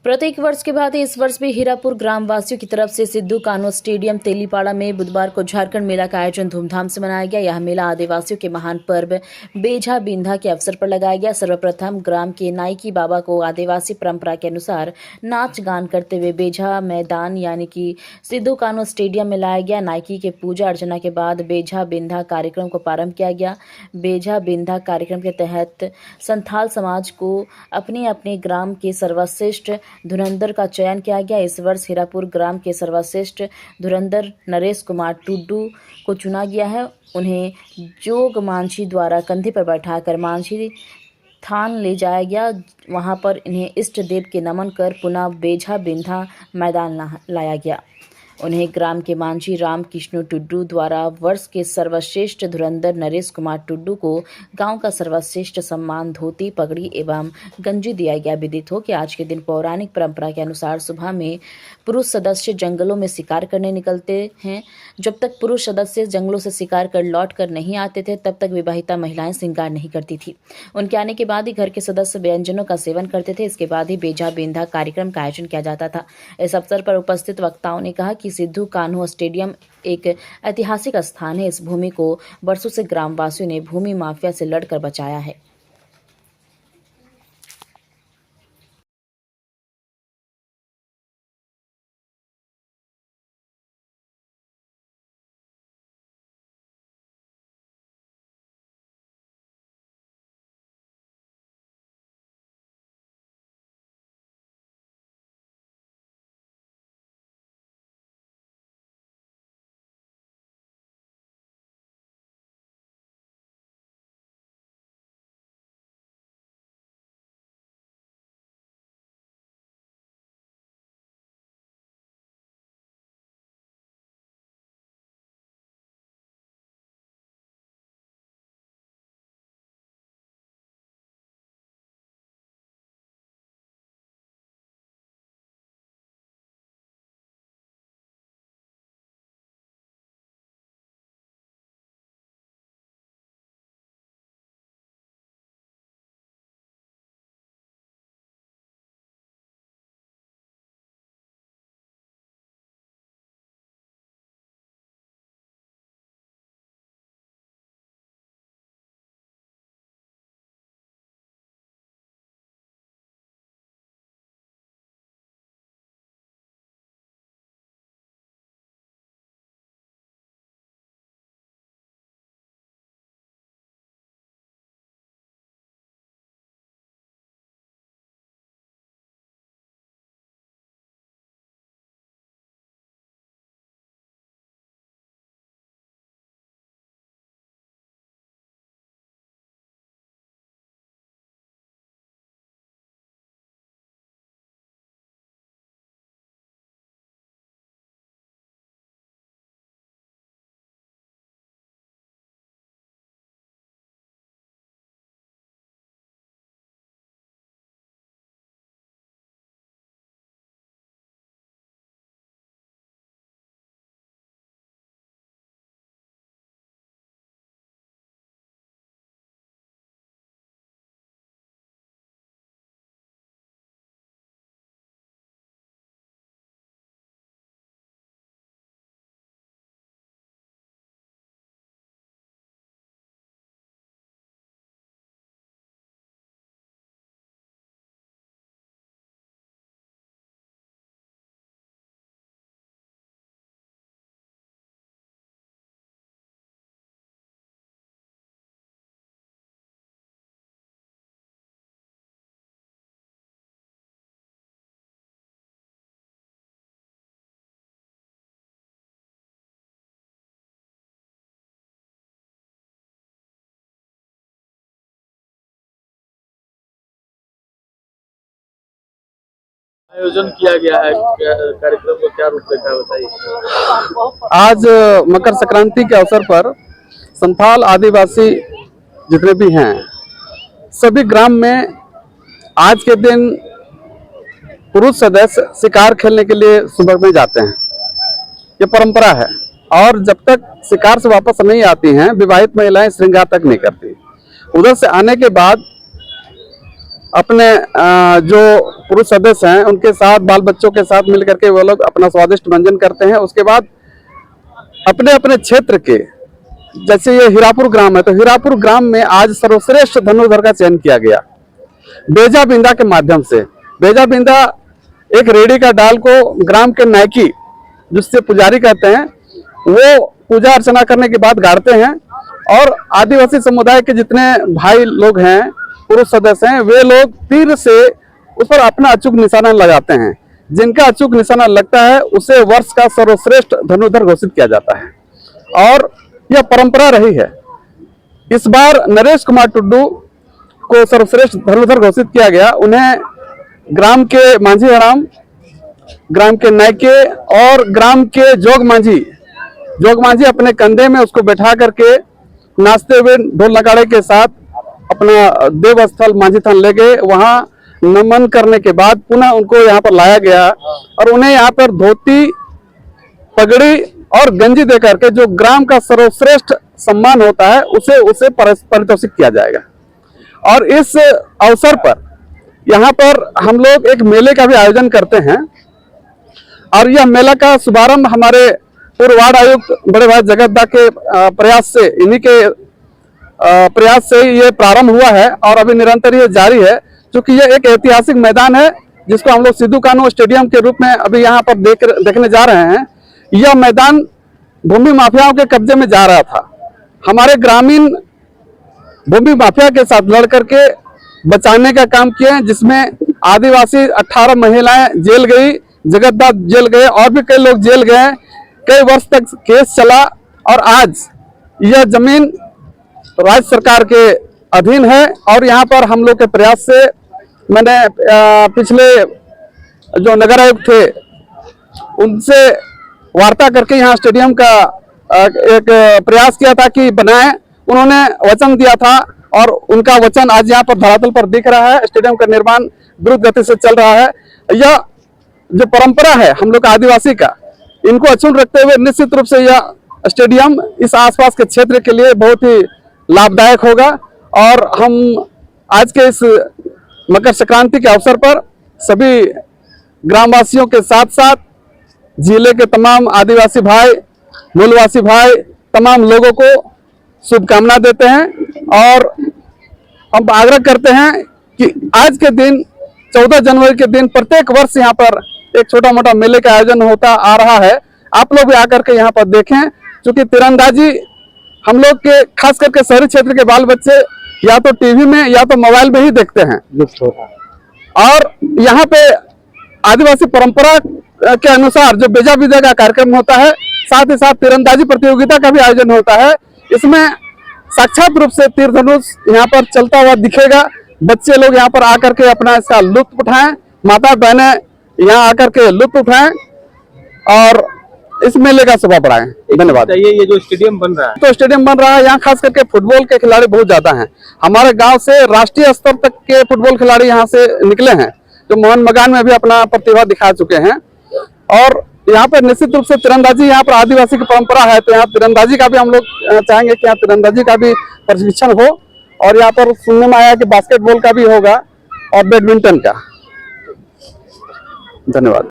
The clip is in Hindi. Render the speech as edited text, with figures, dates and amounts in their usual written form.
प्रत्येक वर्ष के भांति इस वर्ष भी हीरापुर ग्राम वासियों की तरफ से सिद्धू कान्हो स्टेडियम तेलीपाड़ा में बुधवार को झारखंड मेला का आयोजन धूमधाम से मनाया गया। यह मेला आदिवासियों के महान पर्व बेझा बिंधा के अवसर पर लगाया गया। सर्वप्रथम ग्राम के नाइकी बाबा को आदिवासी परंपरा के अनुसार नाच गान करते हुए बेझा मैदान यानी कि सिद्धू कान्हो स्टेडियम में लाया गया। नाइकी के पूजा अर्चना के बाद बेझा बिंधा कार्यक्रम को प्रारंभ किया गया। बेझा बिंधा कार्यक्रम के तहत संथाल समाज को अपने अपने ग्राम के सर्वश्रेष्ठ धुरंधर का चयन किया गया। इस वर्ष हीरापुर ग्राम के सर्वश्रेष्ठ धुरंधर नरेश कुमार टुड्डू को चुना गया है। उन्हें जोग मांझी द्वारा कंधे पर बैठाकर मांझी थान ले जाया गया। वहां पर इन्हें इष्ट देव के नमन कर पुनः बेझा बिंधा मैदान लाया गया। उन्हें ग्राम के मांझी राम कृष्ण टुड्डू द्वारा वर्ष के सर्वश्रेष्ठ धुरंधर नरेश कुमार टुड्डू को गांव का सर्वश्रेष्ठ सम्मान धोती पगड़ी एवं गंजी दिया गया। विदित हो कि आज के दिन पौराणिक परंपरा के अनुसार सुबह में पुरुष सदस्य जंगलों में शिकार करने निकलते हैं। जब तक पुरुष सदस्य जंगलों से शिकार कर लौट कर नहीं आते थे तब तक विवाहिता महिलाएं श्रृंगार नहीं करती थी। उनके आने के बाद ही घर के सदस्य व्यंजनों का सेवन करते थे। इसके बाद ही बेझा बिंधा कार्यक्रम का आयोजन किया जाता था। इस अवसर पर उपस्थित वक्ताओं ने कहा कि सिद्धू कान्हो स्टेडियम एक ऐतिहासिक स्थान है। इस भूमि को वर्षों से ग्रामवासियों ने भूमि माफिया से लड़कर बचाया है। आयोजन किया गया है, कार्यक्रम को क्या रूपरेखा बताइए। आज मकर संक्रांति के अवसर पर संथाल आदिवासी जितने भी हैं सभी ग्राम में आज के दिन पुरुष सदस्य शिकार खेलने के लिए सुबह में जाते हैं। ये परंपरा है और जब तक शिकार से वापस नहीं आती हैं विवाहित महिलाएं श्रृंगार तक नहीं करती। उधर से आने के बाद अपने जो पुरुष सदस्य हैं उनके साथ, बाल बच्चों के साथ मिलकर के वो लोग अपना स्वादिष्ट व्यंजन करते हैं। उसके बाद अपने अपने क्षेत्र के, जैसे ये हीरापुर ग्राम है, तो हीरापुर ग्राम में आज सर्वश्रेष्ठ धनुर्धर का चयन किया गया बेजा बिंदा के माध्यम से। बेजा बिंदा एक रेडी का डाल को ग्राम के नायकी, जिससे पुजारी कहते हैं, वो पूजा अर्चना करने के बाद गाड़ते हैं और आदिवासी समुदाय के जितने भाई लोग हैं, पुरुष सदस्य हैं, वे लोग तीर से उस पर अपना अचूक निशाना लगाते हैं। जिनका अचूक निशाना लगता है उसे वर्ष का सर्वश्रेष्ठ धनुर्धर घोषित किया जाता है और यह परंपरा रही है। इस बार नरेश कुमार टुड्डू को सर्वश्रेष्ठ धनुर्धर घोषित किया गया। उन्हें ग्राम के मांझी हराम, ग्राम के नायके और ग्राम के जोग मांझी अपने कंधे में उसको बैठा करके नाचते हुए ढोल नगाड़े के साथ अपना देव स्थल मांझी थान ले गए। वहां नमन करने के बाद पुनः उनको यहाँ पर लाया गया और उन्हें यहाँ पर धोती, पगड़ी और गंजी दे करके जो ग्राम का सर्वश्रेष्ठ सम्मान होता है उसे पारितोषिक किया जाएगा। और इस अवसर पर यहाँ पर हम लोग एक मेले का भी आयोजन करते हैं और यह मेला का शुभारंभ हमारे पूर्व वार्ड आयुक्त बड़े भाई जगत दा के प्रयास से, इन्हीं के प्रयास से ये प्रारंभ हुआ है और अभी निरंतर ये जारी है, क्योंकि यह एक ऐतिहासिक मैदान है जिसको हम लोग सिद्धू कान्हू स्टेडियम के रूप में अभी यहाँ पर देखने जा रहे हैं। यह मैदान भूमि माफियाओं के कब्जे में जा रहा था। हमारे ग्रामीण भूमि माफिया के साथ लड़ करके बचाने का काम किए, जिसमें आदिवासी 18 महिलाएं जेल गई, जगतदार जेल गए और भी कई लोग जेल गए। कई वर्ष तक केस चला और आज यह जमीन राज्य सरकार के अधीन है और यहाँ पर हम लोग के प्रयास से मैंने पिछले जो नगर आयुक्त थे उनसे वार्ता करके यहाँ स्टेडियम का एक प्रयास किया था कि बनाए। उन्होंने वचन दिया था और उनका वचन आज यहाँ पर धरातल पर दिख रहा है। स्टेडियम का निर्माण द्रुत गति से चल रहा है। यह जो परंपरा है हम लोग का आदिवासी का, इनको अक्षुण्ण रखते हुए निश्चित रूप से यह स्टेडियम इस आसपास के क्षेत्र के लिए बहुत ही लाभदायक होगा। और हम आज के इस मकर संक्रांति के अवसर पर सभी ग्रामवासियों के साथ साथ जिले के तमाम आदिवासी भाई, मूलवासी भाई, तमाम लोगों को शुभकामना देते हैं और हम आग्रह करते हैं कि आज के दिन 14 जनवरी के दिन प्रत्येक वर्ष यहाँ पर एक छोटा मोटा मेले का आयोजन होता आ रहा है। आप लोग भी आकर के यहाँ पर देखें, क्योंकि तीरंदाजी हम लोग के खास करके शहरी क्षेत्र के बाल बच्चे या तो टीवी में या तो मोबाइल में ही देखते हैं। और यहाँ पे आदिवासी परंपरा के अनुसार जो बेजा बिंदा का कार्यक्रम होता है, साथ ही साथ तीरंदाजी प्रतियोगिता का भी आयोजन होता है। इसमें साक्षात रूप से तीर धनुष यहाँ पर चलता हुआ दिखेगा। बच्चे लोग यहाँ पर आकर के अपना इसका लुत्फ उठाएं, माता बहनें यहाँ आकर के लुत्फ उठाएं और इस मेले का शोभा बढ़ाएं। धन्यवाद। ये जो स्टेडियम बन रहा है, तो स्टेडियम बन रहा है, यहाँ खास करके फुटबॉल के खिलाड़ी बहुत ज्यादा हैं। हमारे गांव से राष्ट्रीय स्तर तक के फुटबॉल खिलाड़ी यहाँ से निकले हैं, जो मोहन मगान में भी अपना प्रतिभा दिखा चुके हैं। और यहाँ पे निश्चित रूप से तीरंदाजी, यहाँ पर आदिवासी की परंपरा है, तो यहाँ तीरंदाजी का भी हम लोग चाहेंगे कि यहाँ तीरंदाजी का भी प्रशिक्षण हो। और यहाँ पर सुनने में आया कि बास्केटबॉल का भी होगा और बैडमिंटन का। धन्यवाद।